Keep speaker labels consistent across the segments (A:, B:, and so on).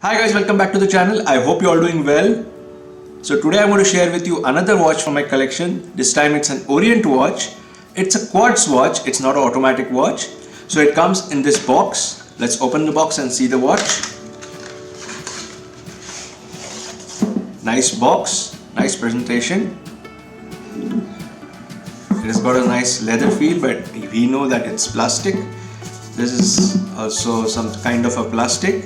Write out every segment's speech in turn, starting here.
A: Hi guys, welcome back to the channel. I hope you all doing well. So today I'm going to share with you another watch from my collection. This time it's an Orient watch. It's a quartz watch, it's not an automatic watch. So it comes in this box. Let's open the box and see the watch. Nice box, nice presentation. It has got a nice leather feel, but we know that it's plastic. This is also some kind of a plastic.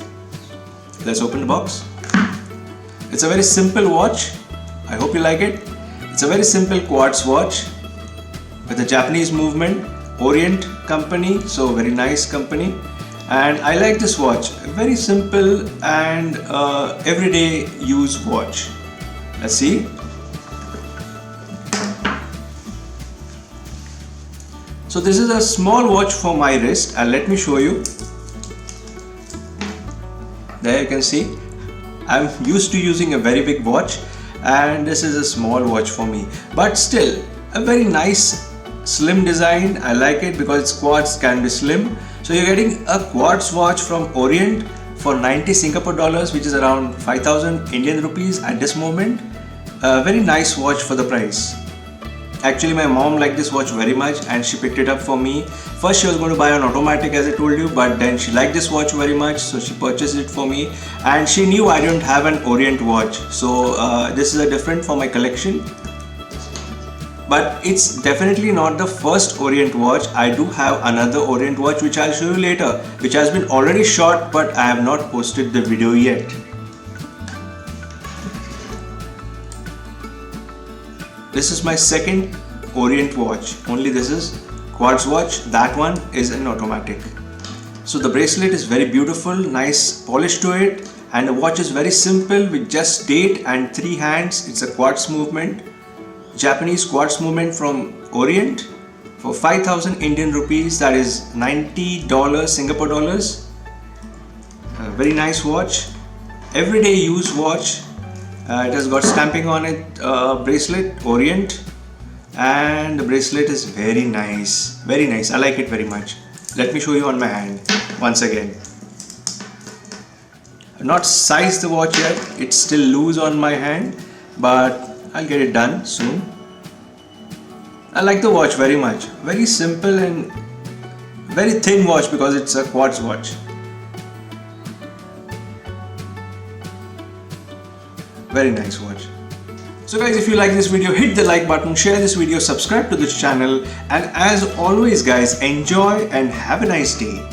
A: Let's open the box. It's a very simple watch. I hope you like it. It's a very simple quartz watch with a Japanese movement, Orient company, so very nice company. And I like this watch. Very simple and everyday use watch. Let's see. So this is a small watch for my wrist, and let me show you. There you can see, I'm used to using a very big watch, and this is a small watch for me, but still a very nice slim design. I like it because it's quartz, can be slim. So you're getting a quartz watch from Orient for 90 Singapore dollars, which is around 5,000 Indian rupees at this moment. A very nice watch for the price. Actually, my mom liked this watch very much and she picked it up for me. First she was going to buy an automatic, as I told you, but then she liked this watch very much, so she purchased it for me. And she knew I didn't have an Orient watch, so this is a different for my collection. But it's definitely not the first Orient watch. I do have another Orient watch which I'll show you later, which has been already shot, but I have not posted the video yet. This is my second Orient watch, only this is quartz watch, that one is an automatic. So the bracelet is very beautiful, nice polish to it, and the watch is very simple with just date and 3 hands. It's a quartz movement, Japanese quartz movement from Orient for 5,000 Indian rupees, that is $90 Singapore dollars. A very nice watch, everyday use watch. It has got stamping on it, bracelet, Orient, and the bracelet is very nice, very nice. I like it very much. Let me show you on my hand once again. I've not sized the watch yet, it's still loose on my hand, but I'll get it done soon. I like the watch very much, very simple and very thin watch because it's a quartz watch. Very nice watch. So guys, if you like this video, hit the like button, share this video, subscribe to this channel, and as always guys, enjoy and have a nice day.